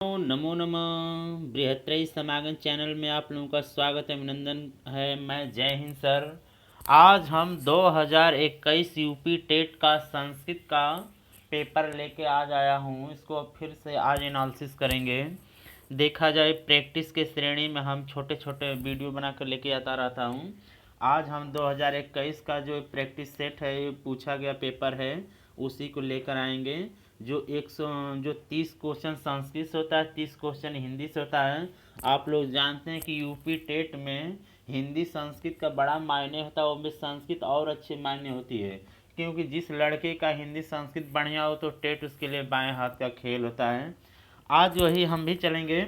नमो नमः। बृहत्तरी समागम चैनल में आप लोगों का स्वागत है, अभिनंदन है। मैं जय हिंद सर। आज हम 2021 यूपी टेट का संस्कृत का पेपर लेके आज आया हूँ। इसको फिर से आज एनालिसिस करेंगे। देखा जाए प्रैक्टिस के श्रेणी में हम छोटे छोटे वीडियो बनाकर लेके आता रहता हूँ। आज हम 2021 का जो प्रैक्टिस सेट है, ये पूछा गया पेपर है, उसी को लेकर आएंगे। जो 30 क्वेश्चन संस्कृत से होता है, 30 क्वेश्चन हिंदी से होता है। आप लोग जानते हैं कि यूपी टेट में हिंदी संस्कृत का बड़ा मायने होता है, वो भी संस्कृत और अच्छे मायने होती है, क्योंकि जिस लड़के का हिंदी संस्कृत बढ़िया हो तो टेट उसके लिए बाएं हाथ का खेल होता है। आज वही हम भी चलेंगे।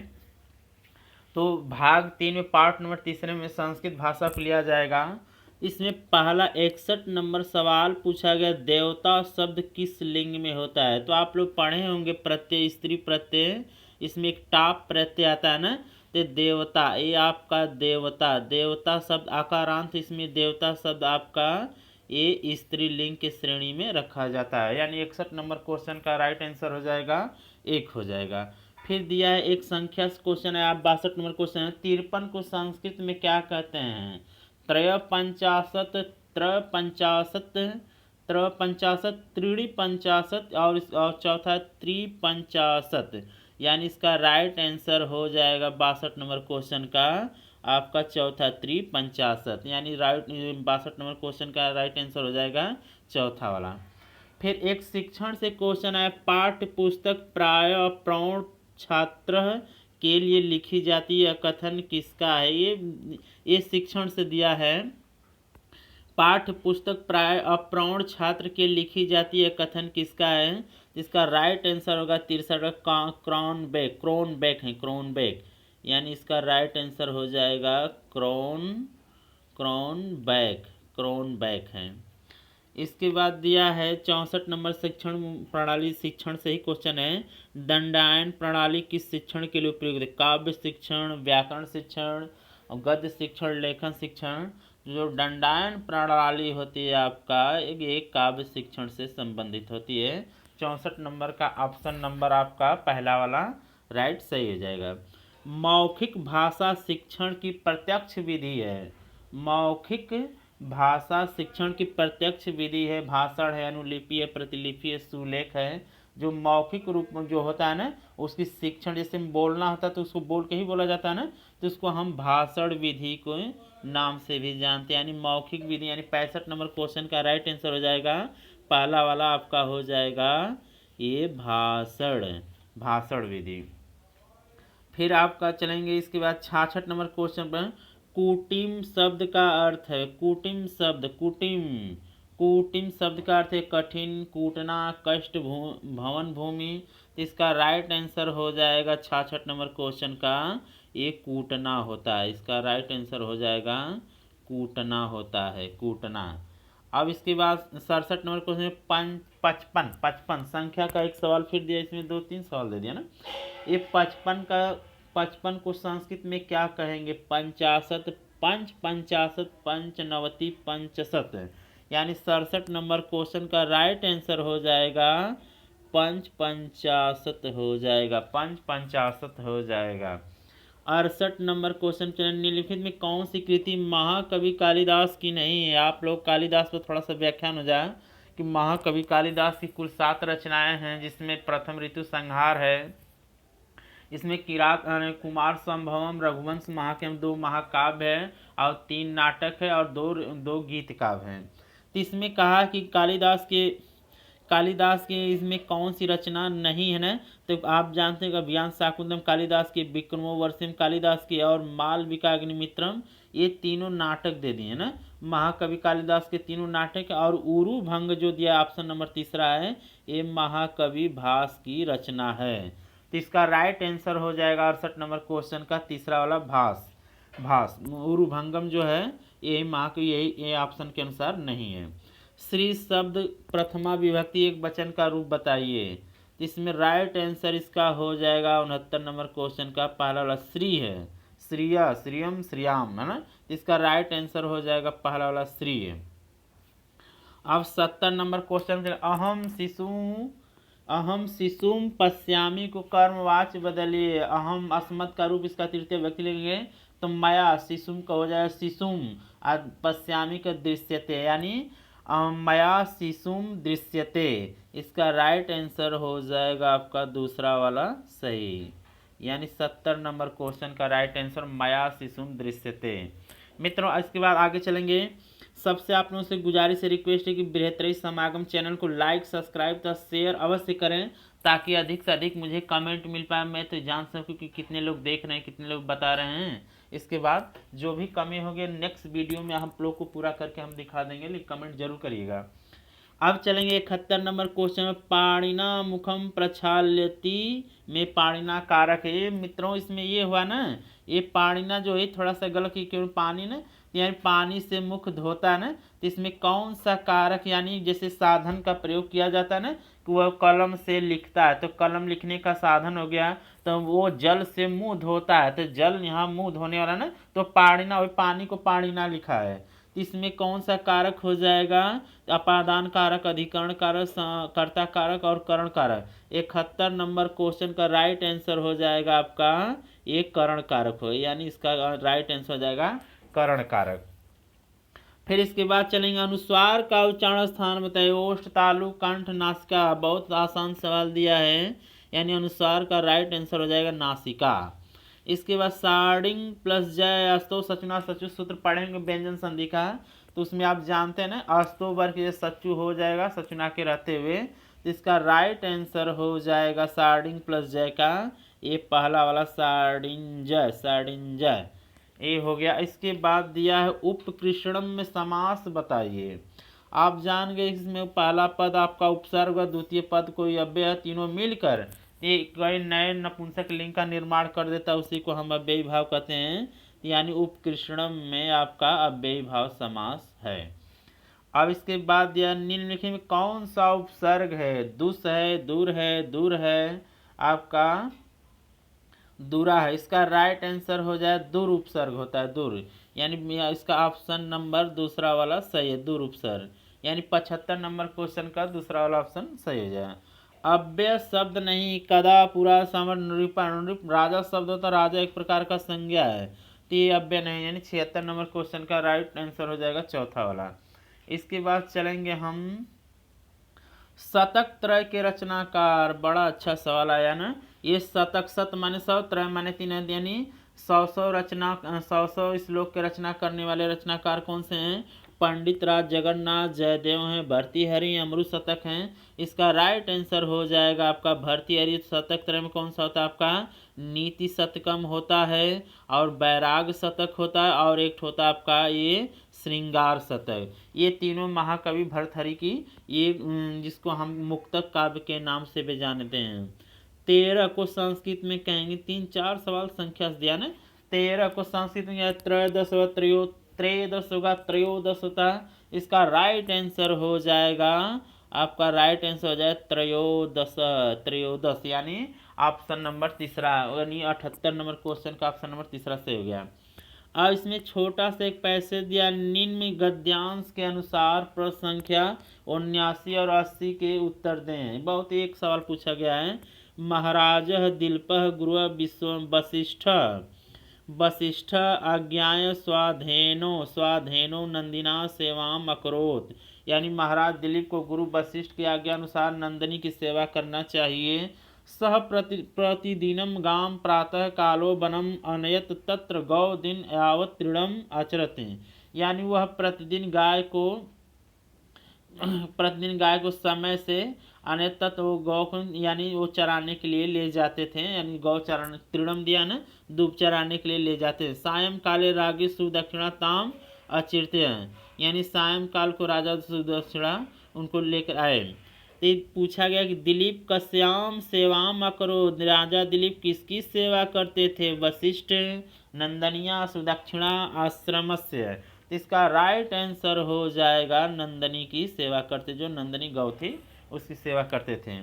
तो भाग 3 में पार्ट नंबर 3 में संस्कृत भाषा को लिया जाएगा। इसमें पहला 61 नंबर सवाल पूछा गया, देवता शब्द किस लिंग में होता है। तो आप लोग पढ़े होंगे प्रत्यय, स्त्री प्रत्यय, इसमें एक टाप प्रत्यय आता है ना, तो देवता, ये आपका देवता, देवता शब्द आकारांत, इसमें देवता शब्द आपका ये स्त्रीलिंग के श्रेणी में रखा जाता है। यानी 61 नंबर क्वेश्चन का राइट आंसर हो जाएगा, एक हो जाएगा। फिर दिया है एक संख्या क्वेश्चन है, आप 62 नंबर क्वेश्चन है, 53 को संस्कृत में क्या कहते हैं। त्रयपंचाशत, त्रपंचाशत, त्रपंचाशत, त्रीणि पंचाशत और चौथा त्रिपंचाशत। यानी इसका राइट आंसर हो जाएगा 62 नंबर क्वेश्चन का आपका चौथा त्रिपंचाशत। यानी राइट 62 नंबर क्वेश्चन का राइट आंसर हो जाएगा चौथा वाला। फिर एक शिक्षण से क्वेश्चन है, पाठ्य पुस्तक प्राय प्रौढ़ छात्र के लिए लिखी जाती है, कथन किसका है। ये शिक्षण से दिया है, पाठ्य पुस्तक प्राय अप्रौढ़ छात्र के लिखी जाती है, कथन किसका है। इसका राइट आंसर होगा 63 क्रॉनबेक, क्रॉनबेक है, क्रॉनबेक। यानी इसका राइट आंसर हो जाएगा क्रॉनबेक, क्रॉनबेक है। इसके बाद दिया है 64 नंबर शिक्षण प्रणाली, शिक्षण से ही क्वेश्चन है, दंडायन प्रणाली किस शिक्षण के लिए उपयोग है। काव्य शिक्षण, व्याकरण शिक्षण, गद्य शिक्षण, लेखन शिक्षण। जो दंडायन प्रणाली होती है आपका, ये काव्य शिक्षण से संबंधित होती है। 64 नंबर का ऑप्शन नंबर आपका पहला वाला राइट सही हो जाएगा। मौखिक भाषा शिक्षण की प्रत्यक्ष विधि है। मौखिक भाषा शिक्षण की प्रत्यक्ष विधि है, भाषण है, अनुलिपि है, प्रतिलिपि है, सुलेख है। जो मौखिक रूप में जो होता है ना, उसकी शिक्षण, जैसे बोलना होता है तो उसको बोल के ही बोला जाता है ना, तो उसको हम भाषण विधि को नाम से भी जानते हैं, यानी मौखिक विधि। यानी 65 नंबर क्वेश्चन का राइट आंसर हो जाएगा पहला वाला आपका हो जाएगा ये भाषण, भाषण विधि। फिर आपका चलेंगे इसके बाद 66 नंबर क्वेश्चन पर, कुटिम शब्द का अर्थ है, कुटिम शब्द, कुटिम, कुटिम शब्द का अर्थ है कठिन, कूटना, कष्ट, भवन भूमि। तो इसका राइट आंसर हो जाएगा 66 नंबर क्वेश्चन का ये कूटना होता है। इसका राइट आंसर हो जाएगा कूटना होता है, कूटना। अब इसके बाद 67 नंबर क्वेश्चन 55, 55 संख्या का एक सवाल फिर दिया, इसमें 2-3 सवाल दे दिया ना। ये 55 को संस्कृत में क्या कहेंगे। पंचाशत, पंच पंचाशत, पंचनवति, पंचशत। यानी 67 नंबर क्वेश्चन का राइट आंसर हो जाएगा पंच पंचाशत हो जाएगा, पंच पंचाशत हो जाएगा। 68 नंबर क्वेश्चन, निम्नलिखित में कौन सी कृति महाकवि कालिदास की नहीं है। आप लोग कालिदास पर थोड़ा सा व्याख्यान हो जाए कि महाकवि कालिदास की कुल 7 रचनाएं हैं, जिसमें प्रथम ऋतु संहार है, इसमें किरात, कुमार संभवम, रघुवंश महाकाव्य 2 महाकाव्य है और 3 नाटक है और दो गीत काव्य हैं। तो इसमें कहा कि कालिदास के इसमें कौन सी रचना नहीं है ना, तो आप जानते हैं अभियान शाकुंतलम कालिदास के, विक्रमोर्वशीयम कालिदास के और मालविका अग्निमित्रम, ये तीनों नाटक दे दिए ना, महाकवि कालिदास के तीनों नाटक। और उरु भंग जो दिया ऑप्शन नंबर तीसरा है, ये महाकवि भास की रचना है। तो इसका राइट आंसर हो जाएगा 68 नंबर क्वेश्चन का तीसरा वाला भास, भास। उरुभंगम जो है ये महाकवि, ये ऑप्शन के अनुसार नहीं है। श्री शब्द प्रथमा विभक्ति एक वचन का रूप बताइए। इसमें राइट आंसर इसका हो जाएगा 69 नंबर क्वेश्चन का पहला वाला श्री है, श्रिया, श्रियम, श्रियाम, है ना। इसका राइट आंसर हो जाएगा पहला वाला श्री है। अब 70 नंबर क्वेश्चन, अहम शिशु अहम शिशुम पश्यामी को कर्मवाच्य बदलिए, अहम अस्मत् का रूप इसका तृतीय व्यक्ति लेंगे तो मया शिशुम का हो जाएगा शिशुम, और पश्यामी का दृश्यते, यानी मया शिशुम दृश्यते। इसका राइट आंसर हो जाएगा आपका दूसरा वाला सही, यानी 70 नंबर क्वेश्चन का राइट आंसर मया शिशुम दृश्यते। मित्रों इसके बाद आगे चलेंगे। सबसे आप लोगों से गुजारिश है, रिक्वेस्ट है कि बृहत्तरी समागम चैनल को लाइक सब्सक्राइब तथा शेयर अवश्य करें, ताकि अधिक से अधिक मुझे कमेंट मिल पाए, मैं तो जान सकूं कि कितने लोग देख रहे हैं, कितने लोग बता रहे हैं। इसके बाद जो भी कमी होगी नेक्स्ट वीडियो में हम लोग को पूरा करके हम दिखा देंगे, लेकिन कमेंट जरूर करिएगा। अब चलेंगे 71 नंबर क्वेश्चन में। पाणिना मुखम प्रक्षाल्यति में पाणिना कारक है। ये मित्रों इसमें ये हुआ ना, ये पाणिना जो है थोड़ा सा गलत की, क्यों पानी ना यानी पानी से मुख धोता है ना, तो इसमें कौन सा कारक यानी जैसे साधन का प्रयोग किया जाता है ना कि वह कलम से लिखता है, तो कलम लिखने का साधन हो गया, तो वो जल से मुंह धोता है, तो जल यहाँ मुंह धोने वाला ना, तो पाणिना, पानी को पाणिना लिखा है। इसमें कौन सा कारक हो जाएगा? अपादान कारक, अधिकरण कारक, कर्ता कारक और करण कारक। 71 नंबर क्वेश्चन का राइट आंसर हो जाएगा आपका ये करण कारक हो, यानी इसका राइट आंसर हो जाएगा करण कारक। फिर इसके बाद चलेंगे अनुस्वार का उच्चारण स्थान बताइए। ओष्ठ, तालु, कंठ, नासिका। बहुत आसान सवाल दिया है, यानी अनुस्वार का राइट आंसर हो जाएगा नासिका। इसके बाद साडिंग प्लस जय अस्तो सचुना सचु सूत्र पढ़ेंगे व्यंजन संधि का, तो उसमें आप जानते हैं ना अस्तो वर्ग ये सचु हो जाएगा सचुना के रहते हुए, तो इसका राइट आंसर हो जाएगा साडिंग प्लस जय का ये पहला वाला साडिंजय, साडिंजय ये हो गया। इसके बाद दिया है उपकृष्णम में समास बताइए। आप जान गए इसमें पहला पद आपका उपसर्ग, द्वितीय पद कोई अव्यय, तीनों मिलकर एक नए नपुंसक लिंग का निर्माण कर देता है, उसी को हम अव्ययी भाव कहते हैं, यानी उपकृष्णम में आपका अव्ययी भाव समास है। अब इसके बाद दिया निम्नलिखित में कौन सा उपसर्ग है? दुस है, दूर है, दूर है, आपका दूरा है। इसका राइट आंसर हो जाए दूर उपसर्ग होता है, दूर, यानी इसका ऑप्शन नंबर दूसरा वाला सही है, दूर उपसर्ग, यानी 75 नंबर क्वेश्चन का दूसरा वाला ऑप्शन सही हो जाए। अव्यय शब्द नहीं, कदा, पूरा, समर, नृप, राजा शब्द होता है, राजा एक प्रकार का संज्ञा है, तो ये अव्यय नहीं, यानी 76 नंबर क्वेश्चन का राइट आंसर हो जाएगा चौथा वाला। इसके बाद चलेंगे हम शतक त्रय के रचनाकार। बड़ा अच्छा सवाल आया ना, ये शतक, शत माने 100, त्रय माने 3, यानी 100 रचना 100 श्लोक के रचना करने वाले रचनाकार कौन से हैं? पंडित राज जगन्नाथ, जयदेव हैं, भर्तृहरि, अमृत शतक हैं। इसका राइट आंसर हो जाएगा आपका भर्तृहरि। शतक त्रय में कौन सा होता है आपका? नीति शतकम होता है, और बैराग शतक होता है, और एक होता है आपका ये श्रृंगार शतक। ये तीनों महाकवि भर्तृहरि की, ये जिसको हम मुक्तक काव्य के नाम से भी जानते हैं। 13 को संस्कृत में कहेंगे, 3-4 सवाल संख्या से दिया ना। 13 को संस्कृत में त्रयोदश व त्रयोदश होगा, त्रयोदश होता है। इसका राइट आंसर हो जाएगा आपका राइट आंसर हो जाए त्रयोदश, त्रयोदश, यानी ऑप्शन नंबर तीसरा, यानी 78 नंबर क्वेश्चन का ऑप्शन नंबर तीसरा से हो गया। अब इसमें छोटा सा एक पैसेज दिया, निम्न गद्यांश के अनुसार प्रश्न संख्या 79 और 80 के उत्तर दें। बहुत एक सवाल पूछा गया है। महाराज दिलीपः गुरु वशिष्ठ वशिष्ठ आज्ञाय स्वाधेनो नंदिना सेवाम अकरोत, यानी महाराज दिलीप को गुरु वशिष्ठ की आज्ञा अनुसार नंदिनी की सेवा करना चाहिए। सह प्रतिदिनम गाम प्रातः कालो वनम अनयत तत्र गौ दिन यावत तृणम आचरते, यानी वह प्रतिदिन गाय को समय से अनयत वो गौ को यानी वो चराने के लिए ले जाते थे, यानी गौ चराने, तृणम दिया ना, दूब चराने के लिए ले जाते थे। सायं काले रागे सुदक्षिणा ताम अचिरते हैं, यानी सायं काल को राजा सुदक्षिणा उनको लेकर आए। तो पूछा गया कि दिलीप कस्याम सेवाम अकरो, राजा दिलीप किसकी सेवा करते थे? वशिष्ठ, नंदनिया, सुदक्षिणा आश्रमस्य। तो इसका राइट आंसर हो जाएगा नंदनी की सेवा करते, जो नंदनी गौ थी उसकी सेवा करते थे।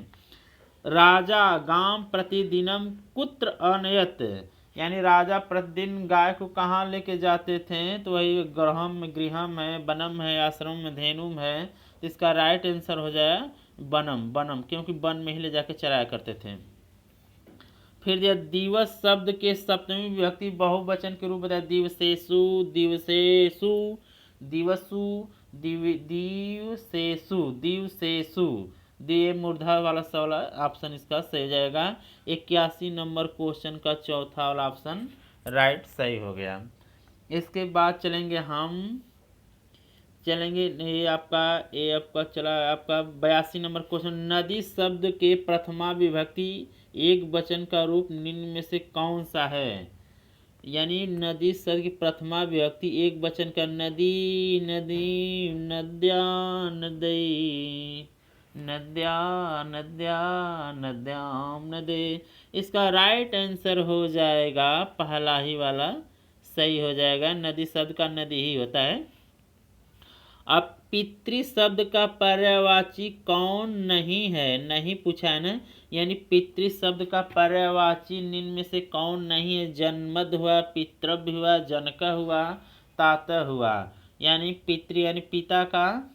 राजा गांव प्रतिदिनम कुत्र अनयत, यानी राजा प्रतिदिन गाय को कहाँ लेके जाते थे? तो वही गृहम है, वनम है, आश्रम में, धेनुम है। तो इसका राइट आंसर हो जाए बनम बनम, क्योंकि वन में ही ले जाके चराया करते थे। फिर दिया दिवस शब्द के सप्तमी विभक्ति बहुवचन के रूप बताया, दिवसेषु दिवसेषु दिवसु दिवसेषु दिवसेषु। दिए मूर्धा वाला सवाल ऑप्शन इसका सही हो जाएगा। 81 नंबर क्वेश्चन का चौथा वाला ऑप्शन राइट सही हो गया। इसके बाद ये आपका चला आपका 82 नंबर क्वेश्चन, नदी शब्द के प्रथमा विभक्ति एक वचन का रूप निम्न में से कौन सा है। यानी नदी शब्द की प्रथमा विभक्ति एक वचन का, नदी नदी नद्या नदी नद्या नद्या नद्याम नदे। इसका राइट आंसर हो जाएगा पहला ही वाला सही हो जाएगा। नदी शब्द का नदी ही होता है। अब पितृ शब्द का पर्यायवाची कौन नहीं है, नहीं पूछा है ना। यानी पितृ शब्द का पर्यायवाची निम्न में से कौन नहीं है। जन्मद हुआ, पितृव्य हुआ, जनक हुआ, तात हुआ। यानी पितृ यानी पिता का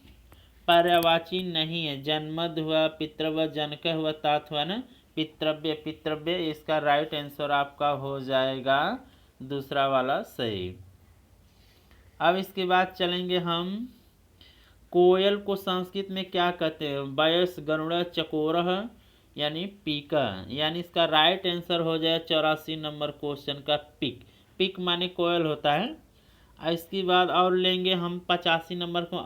पर्यायवाची नहीं है। जन्मद हुआ, पितृव्य, जनक हुआ, तात हुआ ना, पितृव्य पितृव्य। इसका राइट आंसर आपका हो जाएगा दूसरा वाला सही। अब इसके बाद चलेंगे हम, कोयल को संस्कृत में क्या कहते हैं। वयस, गरुड़, चकोरह यानी पीका। यानी इसका राइट आंसर हो जाए 84 नंबर क्वेश्चन का पिक। पिक माने कोयल होता है। इसके बाद और लेंगे हम 85 नंबर को,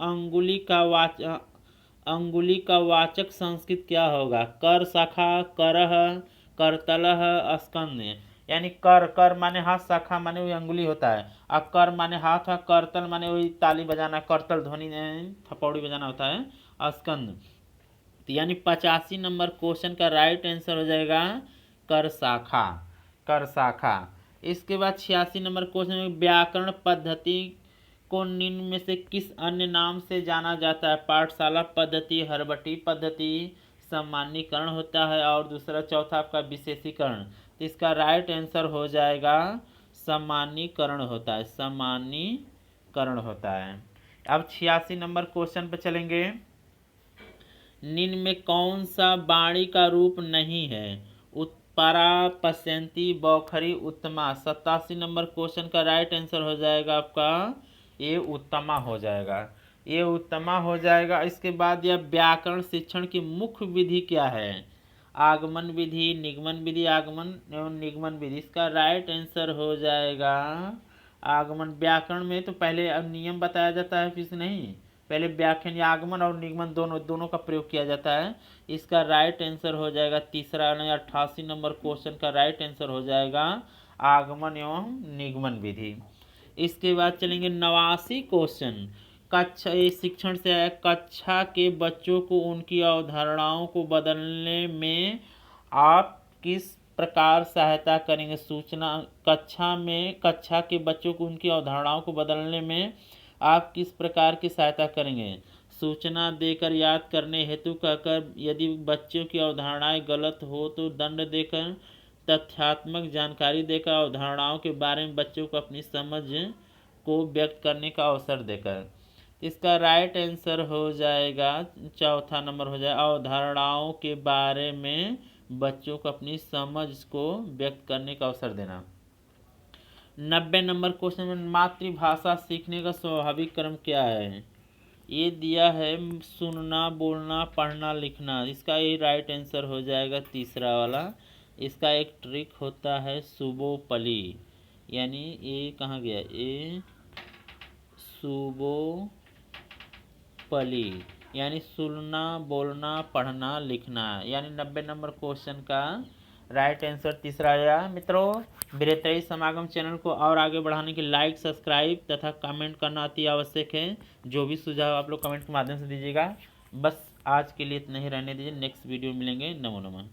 अंगुली का वाचक संस्कृत क्या होगा। कर, शाखा, करह, करतलह, स्कंद। यानी कर, कर माने हाथ, शाखा माने वही अंगुली होता है, और कर माने हाथ, और करतल माने वही ताली बजाना, करतल ध्वनि थपौड़ी बजाना होता है, स्कंद। तो यानी 85 नंबर क्वेश्चन का राइट आंसर हो जाएगा कर शाखा, कर शाखा। इसके बाद 86 नंबर क्वेश्चन में, व्याकरण पद्धति को निम्न में से किस अन्य नाम से जाना जाता है। पाठशाला पद्धति, हरबटी पद्धति, सामान्यीकरण होता है, और दूसरा चौथा आपका विशेषीकरण। तो इसका राइट आंसर हो जाएगा सामान्यीकरण होता है, सामान्यीकरण होता है। अब 86 नंबर क्वेश्चन पे चलेंगे, निम्न में कौन सा वाणी का रूप नहीं है। उत्परा, पश्यंती, बौखरी, उत्तमा। 87 नंबर क्वेश्चन का राइट आंसर हो जाएगा आपका ये उत्तमा हो जाएगा, ये उत्तमा हो जाएगा। इसके बाद यह व्याकरण शिक्षण की मुख्य विधि क्या है। आगमन विधि, निगमन विधि, आगमन एवं निगमन विधि। इसका राइट आंसर हो जाएगा आगमन। व्याकरण में तो पहले अब नियम बताया जाता है, फिर नहीं, पहले व्याख्यान या आगमन और निगमन दोनों का प्रयोग किया जाता है। इसका राइट आंसर हो जाएगा तीसरा 88 नंबर क्वेश्चन का राइट आंसर हो जाएगा आगमन एवं निगमन विधि। इसके बाद चलेंगे 89 क्वेश्चन, कक्षा शिक्षण से है, कक्षा के बच्चों को उनकी अवधारणाओं को बदलने में आप किस प्रकार सहायता करेंगे। सूचना, कक्षा के बच्चों को उनकी अवधारणाओं को बदलने में आप किस प्रकार की सहायता करेंगे। सूचना देकर, याद करने हेतु कहकर, यदि बच्चों की अवधारणाएं गलत हो तो दंड देकर, तथ्यात्मक जानकारी देकर, अवधारणाओं के बारे में बच्चों को अपनी समझ को व्यक्त करने का अवसर देकर। इसका राइट आंसर हो जाएगा चौथा नंबर हो जाएगा, अवधारणाओं के बारे में बच्चों को अपनी समझ को व्यक्त करने का अवसर देना। 90 नंबर क्वेश्चन में, मातृभाषा सीखने का स्वाभाविक क्रम क्या है। ये दिया है सुनना, बोलना, पढ़ना, लिखना। इसका ये राइट आंसर हो जाएगा तीसरा वाला। इसका एक ट्रिक होता है सुबोपली, यानी ये कहाँ गया, ये सुबोपली, यानी सुनना, बोलना, पढ़ना, लिखना। यानी 90 नंबर क्वेश्चन का राइट आंसर तीसरा आया। मित्रों, बृहत्तरी समागम चैनल को और आगे बढ़ाने के लाइक, सब्सक्राइब तथा कमेंट करना अति आवश्यक है। जो भी सुझाव आप लोग कमेंट के माध्यम से दीजिएगा। बस आज के लिए इतना ही रहने दीजिए, नेक्स्ट वीडियो मिलेंगे। नमो नमः।